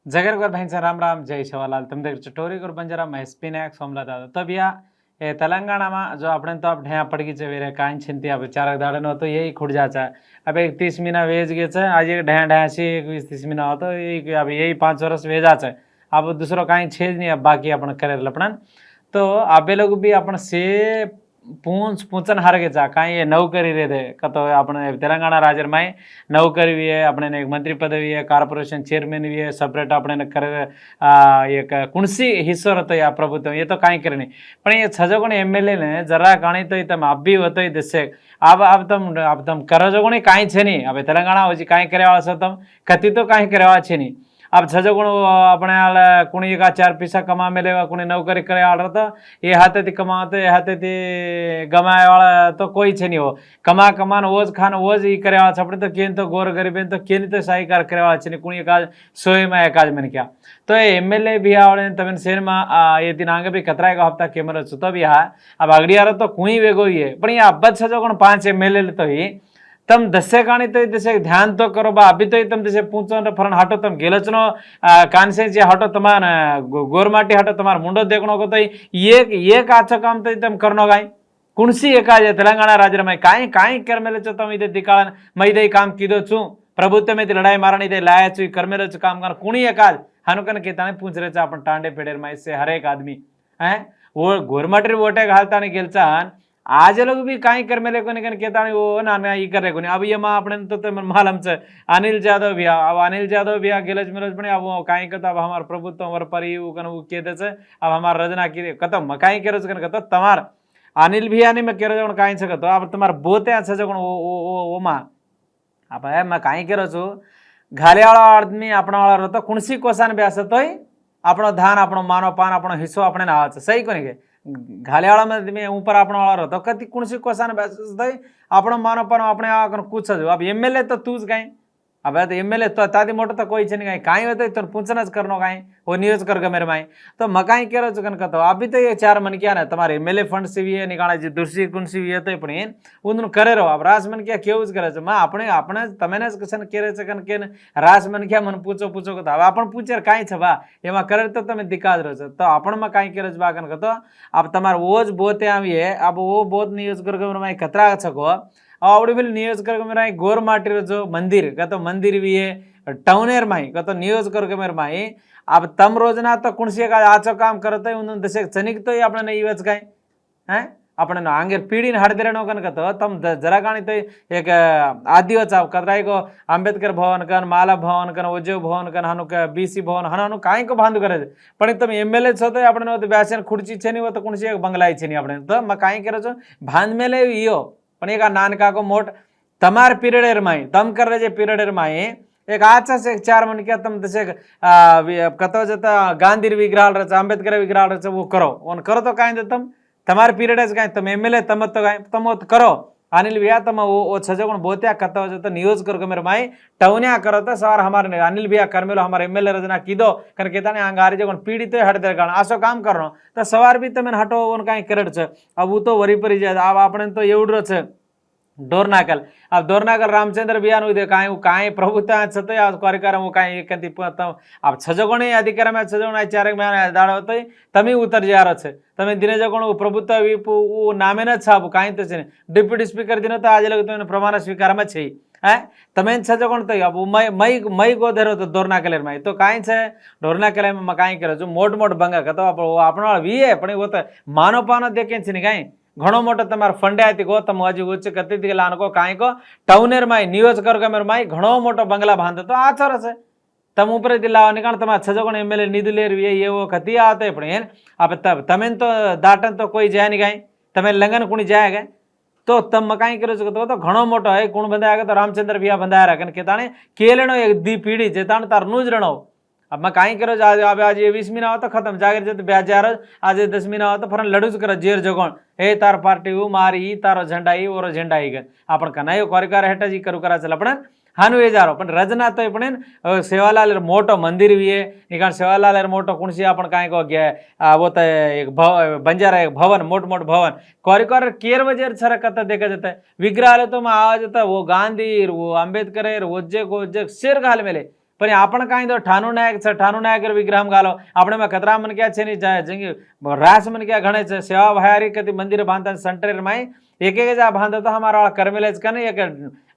जगरगोर भाई राम राम जय सेवालाल तुम देख चटोरी गोर बंजारा महस्पी नायक सोमला दादा तब या तेलंगाना में जो अपने तो अब ढेया पड़गी चे वेरे कान छिंती अब चार दाड़े न तो यही खुट जाचा अब एक 30 महीना वेज गे चे आज एक ढेया ढेया सी 20-30 महीना हो तो यही अब यही 5 वर्ष वेजा चे अब दूसरो काई छेज नहीं अब बाकी अपन करे लपड़न तो आबे लोग भी अपन से पूंचन हार गे चा काई ये नौकरी रे दे कतो अपने तेलंगाना राज्य में नौकरी भी है अपने एक मंत्री पदवी है कॉर्पोरेशन चेयरमैन भी है सेपरेट अपने करे एक कुणसी हिस्सो रहतो या प्रभुत्व ये तो काई करनी पण ये छजगुण एमएलए ने जरा काणी तो तम अभी होतो दिसे अब तम करो जोगुणी काई छे नहीं अब तेलंगाना होजी काई करे वाला छो तम कति तो काई करे वाला छे नहीं अब छजगुण अपने कुणी का 4 पैसा कमा मिलेगा कुणी नौकरी करे वाला तो ये हाथे थी कमाते ये हाथे थी गमाए वाला तो कोई छे नहीं हो कमा कमान वोज खान वोज ही करे वाला छपड़े तो केन तो गोर गरीब तो केन तो साहिकार करे वाला छे नहीं कुणी का सोए में एकाज मन क्या तो ये एमएलए भी आवड़े तमें सेन में ये दिन आगे भी कतराय का हफ्ता कैमरा छुतो भी हा अब अगड़ी आ तो कुई वेगो ही है पण ये अब्बत छजगुण 5 एमएलए तो ही तम दसे काणी तो दसे ध्यान तो करो बा अभी तो तम दसे पूछो फरन हटो तम गेलचनो कानसे जे हटो तमान गोरमाटी हटो तमार मुंडो देखनो को तो ये आछो काम तो तम करनो गाय कुणसी एकाज तेलंगाना राज्य में काई काई करमेले छो तम इदे दिकाळन मैदे काम कीधो छु प्रभुत्व में लड़ाई मारणी दे लाया छु करमेले छु काम कर कुणी एकाज हनुकन के ताने पूछ रे अपन टांडे पेडेर में से हर एक आदमी हैं वो गोरमाटी वोटे घालताने गेलचान आज लोग भी काई कर मेले कोने कन केतानी वो नाना ई करे कोने अब ये मा अपने तो मालूम छे अनिल जादव भी अब अनिल जादव भी गेलज मिलज पण अब काई कत अब हमार प्रभुत्व वर पर यू कन वो के दे छे अब हमार रजना की कत मकाई केरज कन कत तमार अनिल भी आनी में केरो जण काई छे तो अब तमार बोते छे जण ओ मा अब है मैं काई केरो छु घाले वाला आदमी अपना वाला रहतो कुणसी कोसान ब्यास तोय આપણો ધાન આપણો માનો પાન આપણો હિસ્સો આપણે ના આવે છે સહી કોની કે ઘાલેવાળામાં ઉપર આપણો વાળો રહતો કતી કુણસી કોસાને બેસ થઈ આપણો માનો પાનો આપણે આ કૂછ જ अब एमएलए तो तूच काई अब तो एमएलए तो तादी मोटो तो कोई छे नहीं काई होतो तो पूछना ज करनो काई वो न्यूज कर गमेर माई तो मकाई केरो चकन कतो अभी तो ये 4 मन क्या ना तुम्हारे एमएलए फंड से भी है निकाला जी दूसरी कुणसी भी है तो पण उन करे रहो अब रास मन क्या केवुज करे छ मा આપણે આપણે તમેને જ કશન કેરે છે કન કે રાસ मन क्या मन पूछो पूछो कतो अब आपण पूछे काई छ बा एमा करे तो તમે दिकाज रहो छ तो आपण में काई केरे छ बा कन कतो अब तमार वोज बोते आवीए अब वो बोत न्यूज कर गमेर माई खतरा छको आवड़ी बिल नियोज कर मेरा गोर माटी जो मंदिर का तो मंदिर भी है टाउनेर माई का तो नियोज कर मेरे माई अब तम रोजना तो कुणसी का आचो काम करते हैं उन दशक चनिक तो अपने नहीं वच गए हैं अपने आंगे पीढ़ी ने हट दे रहे कन तो तम जरा गाणी तो एक आदिवासी कतराई को अंबेडकर भवन कन माला भवन कन उद्योग भवन कन हनु बीसी भवन हनु काई को बांध करे पण तुम एमएलए छो तो अपने व्यासन खुर्ची छे नहीं वो तो कुणसी एक बंगलाई छे नहीं अपने तो मैं काई करे छो बांध मेले इयो पण एक नानका को मोट तमार पीरियड माई तम कर रहे पीरियड माई एक आचा से 4 मन क्या तम दसे कतो जता गांधी विग्रह रच अंबेडकर विग्रह रच वो करो ओन करो तो काई दे तम तमार पीरियड काई तम एमएलए तम तो काई तम करो अनिल भैया तम वो छजगुण बोत्या कतो जता न्यूज कर मेरे माई टवन्या करो तो सवार हमारे अनिल भैया करमेलो हमारे एमएलए रजना कीदो कर केताने आंगारी जगन पीड़ी तो हट दे कारण आसो काम करनो तो सवार भी तमें हटो ओन काई करड छ अब वो तो वरी परी जाय अब आपने तो एवडो छ डोरनाकल अब डोरनाकल रामचंद्र बियान उदे काई प्रभुता छते आज कार्यक्रम वो काई एकंती अब छजगुणी अधिकार में छजगुण 4 महीना दाड़ो होतो तमी उतर जारो छे तमे दिने जगुण प्रभुत्व वीपू नामे न छाप काई तो छे डिप्यूटी स्पीकर दिनो तो आज लग तो प्रमाण स्वीकार में छे है तमें छजगुण तो अब मई मई गोधेरो तो डोरनाकल में तो काई छे डोरनाकल में काई करे जो मोट मोट बंगा कतो आपणो वी है पण वो तो मानो पानो देखे छे नहीं काई घणो मोटो तमारो फंडायती गो तम हजी उच्च कति लानको काई को टाउनेर माई न्यूज कर गमेर माई घणो मोटो बंगला बांध तो आचर छे तम ऊपर दिला निकाल तमा छजगुण एमएलए निधुलेर ये वो कति आते पण अब तमें तो दाटन तो कोई जाय नहीं गाय तमें लंगन कुणी जाय गए तो तम मकाई करो तो घणो मोटो है कुण बंधाया तो रामचंद्र भैया बंधाया रखन केताने केलेनो एक दी पीढ़ी जेतान तार नूज रणो अब मैं काई करो आज ये 20 महीना हो तो खत्म जागर जत ब्याज आज 10 महीना हो तो फरन लड़ूज कर जेर जगोण ए तार पार्टी हूँ मारी तारो झंडा ही ओरो झंडा ही गए अपन कनायो कार्यकार हेटा जी करू करा चल पण हानु ए जारो पण रजना तो पण सेवालाल मोटो मंदिर भी है निकाल सेवालाल मोटो कुणसी अपन काई को गया वो तो एक बंजारा एक भवन मोट मोट भवन कार्यकार केर वजह सरकत देखा जाता है विग्रहालय तो में आ जाता वो गांधी वो अंबेडकर वो शेर घाल मेले पण आपण काय तो ठाणू नायक विग्रह घालो આપણે માં કતરા મન ક્યાં છે ની જંગી રાસ મન ક્યાં ઘણે છે સેવા ભયારી કતિ મંદિર બાંધતા સેન્ટર માં एक एक जा बांधा तो हमारा कर्मेलेज का नहीं एक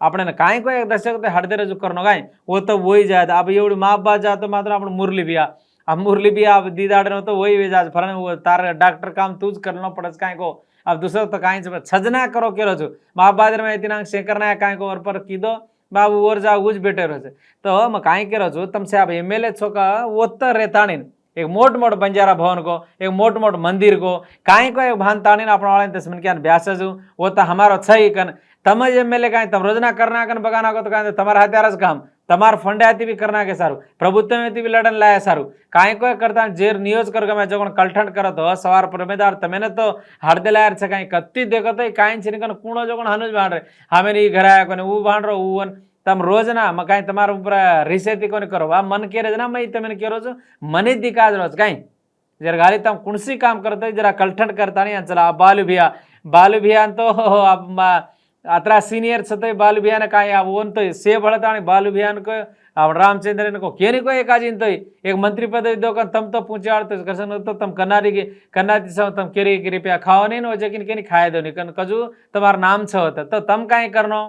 अपने काय को एक दशक ते हड़दे रजू करनो काय वो तो वही जात अब एवढी माप बात जातो मात्र आपण मुरली बिया अब मुरली बिया अब दीदाड़ तो वही वे जात फरन वो तार डॉक्टर काम तूज करनो पड़स काय को अब दूसरा तो काय छजना करो केलो छु माप बादर में इतना शेकरना काय को और पर कीदो बाबू और जा उज बेटे रहे तो मैं काय करो छु तुमसे अब एमएलए छो का वो तो रहता नहीं एक मोट बंजारा भवन को एक मोट मंदिर को काई को एक भान ताणी अपना वाले तस्मन क्या ब्यास जू वो तो हमारो सही कन तम एमएलए काई तम रोजना करना कन बगाना को तो काई तमार हत्यारस काम तमार फंडायती भी करना के सारू प्रभुत्व में भी लड़न लाया सारू काई को करता जेर नियोज कर मैं जो कलठन करो तो सवार प्रमेदार तमेने तो हड़दे लायर छे काई कत्ती देखो तो काई छे कन कूणो जो हनुज भाण रे हमें नहीं घर आया कोने ऊ भाण रो ऊ तम रोज ना मकाई तमार ऊपर रिसेती कोने करो आ मन केरे ना मैं तमेने केरो छो मने दिकाज रोज काई जरा गाली तम कुणसी काम करते जरा कलठन करता नहीं चला बालू भिया तो अब अतरा सीनियर छतोय बालू भिया ने काय ओन तो से भळता आणि बालू भिया को अब रामचंद्र को केनी को एक आजिन तो एक मंत्री पद दो का तम तो पूछाड़ते करसन तो तम कन्नाती सम तम केरी रुपया खाओ नहीं नो जकिन केनी खाए दो नहीं कजू तुम्हार नाम छ होता तो तम काय करनो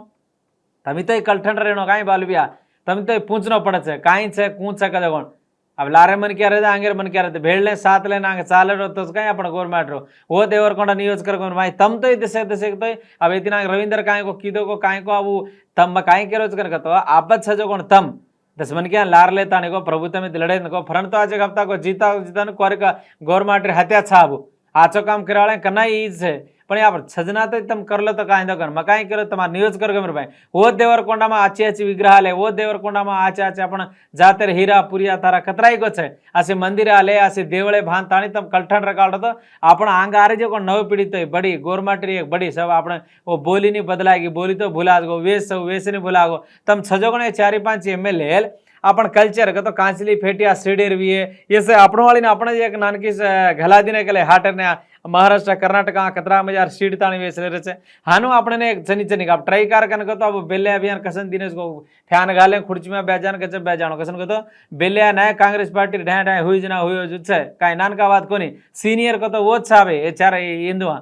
तमी तो कलठन रेनो काय बालू भिया तम तो पूछनो पड़े छे काय छे कूण छे कदे कोण अब लारे मन क्या रहता आंगेर मन क्या रहते भेड़ ले साथ लेना आगे चाले रो तो कहीं अपन गवर्नमेंट रो वो देवरकोंडा नियोज कर भाई तम तो दसे तो अब इतना रविंद्र काय को कीदो को काय को अब तम काय के रोज कर तो आपत सजो कोण तम दस मन क्या लार लेता को प्रभुत्व में लड़े को फरन तो आज हफ्ता को जीता कोरे का गवर्नमेंट हत्या छाब आचो काम करावे कना ईज है पण या छजना तो तम करलो तो काय कर मकाई करो तमार नियोज कर मेरे भाई वो देवरकोंडा में आची विग्रहालय वो देवरकोंडा में आचे आपण जाते हीरा पुरिया तारा कतराई को छे असे मंदिर आले असे देवळे भान ताणी तम कलठन रकाड़ो तो आपण आंग आरे जो को नव पीढ़ी तो बड़ी गवर्नमेंट एक बड़ी सब आपण वो बोली नहीं बदलाएगी बोली तो भूला गो वेश वेश नहीं भूला गो तम छजोगणे 4-5 एमएलए आपण कल्चर का तो कांचली फेटिया सीडेर भी है ये से आपण वाली ने आपण एक नानकी घला दिने के लिए हाटर ने महाराष्ट्र कर्नाटक कतरा में यार सीड ताणी वेचले रहे हानु आपण ने एक जनी जनी आप ट्राई कार कन तो अब बेले अभियान कसन दिनेश को फैन गाले खुर्ची में बेजान कच बेजानो कसन तो बेले नया कांग्रेस पार्टी ढाय ढाय हुई जना हुई जो छे काय नानका बात कोनी सीनियर को तो वो छावे ये चार हिंदुआ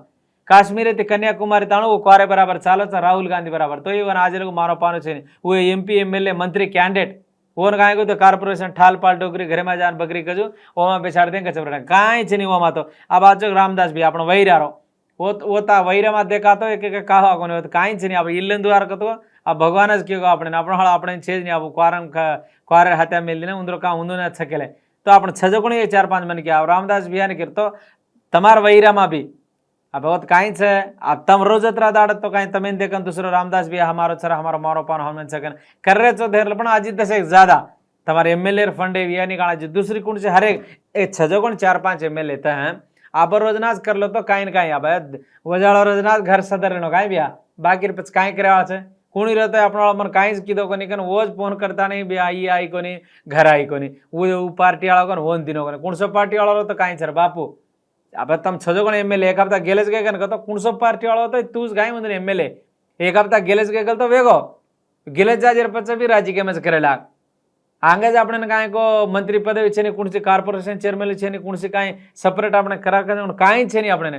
काश्मीर ते कन्याकुमारी ताणु वो क्वारे बराबर चालो राहुल गांधी बराबर तो ये आज लोग मारो पानो छे वो एमपी एमएलए मंत्री कैंडिडेट ओन काय को तो कार्पोरेशन ठाल पाल डोगरी घरे में जान बकरी कजू ओमा बेचाड़ दे कचबड़ा काय छे नहीं ओमा तो अब आज रामदास भी आपण वैरारो वो ता वैरा में देखा तो एक एक कहा कोने तो काय छे नहीं अब इल्लंदुवार को तो अब भगवान ज केगो आपणे आपण हळ आपणे छे नहीं अब क्वारे हात्या मेलने उंदरो का उंदो न छकेले तो आपण छजकोणी 4-5 मन के अब रामदास भी ने करतो तमार वैरा में भी अब बहुत काई छे अब तम रोज अतरा दाड़त तो काई तमें देखन दूसरो रामदास भी हमारो छरा हमारो मारो पान हम सकन कर रे तो धेर पण आज दसे ज्यादा तमारे एमएलए फंडे वियानी काणा जी दूसरी कुण से हर एक छजो कोण 4-5 एमएलए त हैं आप रोजनाज कर लो तो काई न काई अब वजाळो रोजनाज घर सदर नो काई बिया बाकी पछ काई करेवा छे कोणी रहतो आपण मन काई कीदो कोनी कन वोज फोन करता नहीं बे आई कोनी घर आई कोनी वो पार्टी वाला कोन होन दिनो कोनी कोणसो पार्टी वाला तो काई छर बापू अब तम छजो एमएलए एक हफ्ता गेलेच गए कन तो कुणसो पार्टी वाला तो तूच गाय म्हणजे एमएलए एक हफ्ता गेलेच गए तो वेगो गेलेच जाजेर पछ भी राजकीय में करेला आगे ज आपण काय को मंत्री पदवी छे ने कुणसी कार्पोरेशन चेयरमैन छे ने कुणसी काय सेपरेट आपण करा कन काय छे ने आपण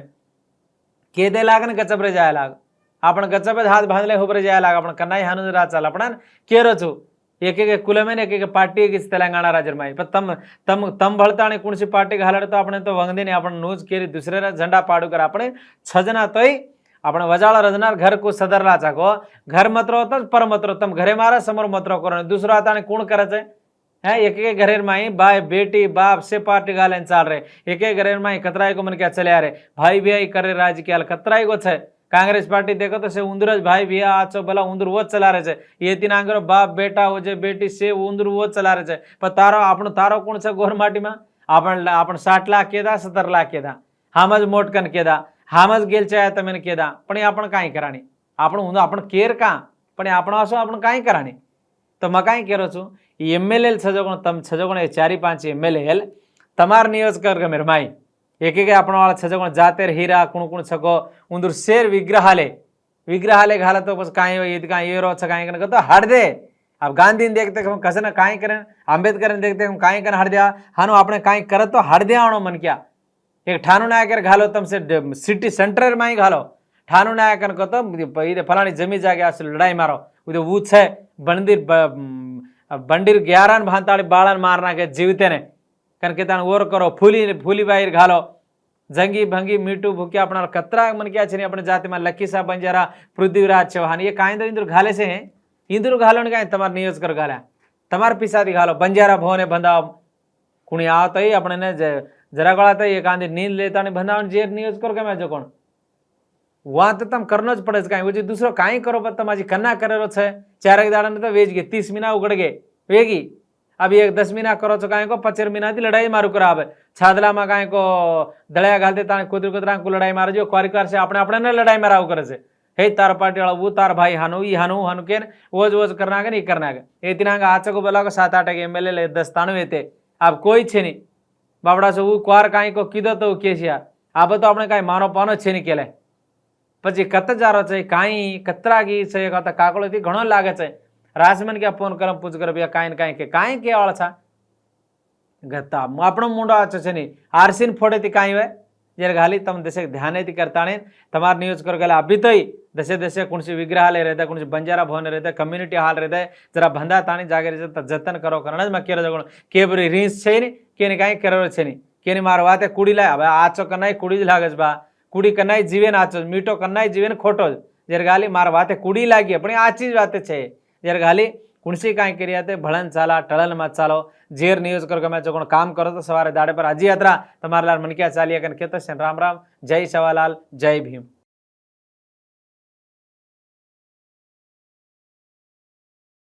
के दे लाग ने गचबरे जाय लाग आपण गचबे हाथ बांधले होबरे जाय लाग आपण कनाई हानु रा चाल आपण केरो छु एक एक कुल में एक एक पार्टी की तेलंगाना राज्य में तम तम तम भळता ने कुणसी पार्टी घालड तो आपण तो वंगदे ने आपण नोज केरी दुसरे झंडा पाडू कर आपण छजना तोय आपण वजाळा रजनार घर को सदरला चाको घर मतरो तो पर मतरो तम घरे मारा समोर मतरो करो दूसरो आता ने कोण करायचे है एक एक घरेर माई बाय बेटी बाप से पार्टी गालेन चाल रे एक एक घरेर माई कतराई को मन क्या चले आ रे भाई भाई करे राजकीय कतराई को छे कांग्रेस पार्टी देखो तो से उंदरज भाई भैया आचो भला उंदर वो चला रहे छे ये तीन आंगरो बाप बेटा हो जे बेटी से उंदर वो चला रहे छे पर तारो आपण तारो कोण छे गोरमाटी में आपण 60 लाख केदा 70 लाख केदा हामज मोटकन केदा हामज गेल चाहे तमेन केदा पण आपण काय कराणी आपण केर का पण आपण असो आपण काय कराणी तो म काय केरो छु एमएलए छजोगण तम छजोगण 4-5 एमएलए तमार नियोज कर गमेर माई एक एक आपण वाला छजोगण जातेर हीरा कुण कुण छको उंदुर शेर विग्रहालय घाला तो बस काय येत काय येरो छ काय कन तो हड दे अब गांधी देखते हम कसं काई करें, आंबेडकर देखते हम काई कर हट दिया हानु आपने काई करत तो हट दिया मन क्या एक ठाणू नायकर घालो तुमसे सिटी सेंटर में ही घालो ठाणू नायकर को तो इधे फलानी जमी जागे लड़ाई मारो उधे वो छे बंडीर 11 भांताड़ी बाळन मारना के जीवते ने कारण के तान ओर करो फूली फूली बाहर घालो जंगी भंगी मीठू भूक्या अपना कतरा मन क्या छे अपने जाति में लक्कीसा बंजारा पृथ्वीराज चौहान ये काई इंदुर घाले से हैं इंदुर घालो ने काई तमार नियोज कर घाल्या तमार पिसादी घालो बंजारा भवने बंधाव कुणी आवत ही अपने ने जरा गळात एक आंधी नींद लेता ने बंधावन जेर नियोज कर गमे जो कोण वहां तो तम करनो ज पड़े काई वजे दूसरो काई करो पर तमाजी कन्ना करेलो छे 4 एक दाड़ा ने तो वेज गे 30 महीना उगड़ गे वेगी अब एक 10 महीना करो तो काई को 25 महीना थी लड़ाई मारू करावे छादला में काई को दड़िया घाल देता कुदर कुदरा को लड़ाई मार जो क्वारिकार से अपने अपने ने लड़ाई माराव करे से हे तार पार्टी वाला वो तार भाई हानु ई हानु हानु के वोज वोज करना के नहीं करना के इतना का आचा को बोला को 7-8 एमएलए ले 10-93 थे अब कोई छे नहीं बाबड़ा से वो क्वार काई को कीधो तो केसिया अब तो अपने काई मानो पानो छे नहीं केले પછી કત જારો છે કાઈ કતરાગી છે કાકળોથી ઘણો લાગે છે રાજમન કે ફોન કરમ પૂછ કરે ભैया કાઈ કાઈ કે કાઈ કે વાળા છા ગતા આપણો મુંડો આચો છે ની આરસીન ફોડેથી કાઈ હોય જ્યારે ગાલી તમ દશે ધ્યાનેથી કરતા ને તમાર ન્यूज कर गला अभी तो दसे दसे कुणसी विग्रहालय रहता कुणसी बंजारा भवन रहता कम्युनिटी हॉल रहता जरा भंदा ताणी जागे रहता जतन करो करण में केरो जगण के बरी रीस छे नी केने काई करो छे नी केने मार वाते कुड़ी लाय હવે આચો કનાઈ कुड़ी ज लागे बा कुड़ी कन्नाई जीवे आचो मीठो कन्नाई जीवे खोटो जर गाली मार वाते कुड़ी लागी पण आची ज वाते छे जर गाली कुणसी काई करिया ते भळन चाला टळन में चालो जेर न्यूज कर गमे जो काम करो तो सवारे दाड़े पर हजी यात्रा तमारा लाल मनकिया चालिया कन केतो राम राम जय सवालाल जय भीम।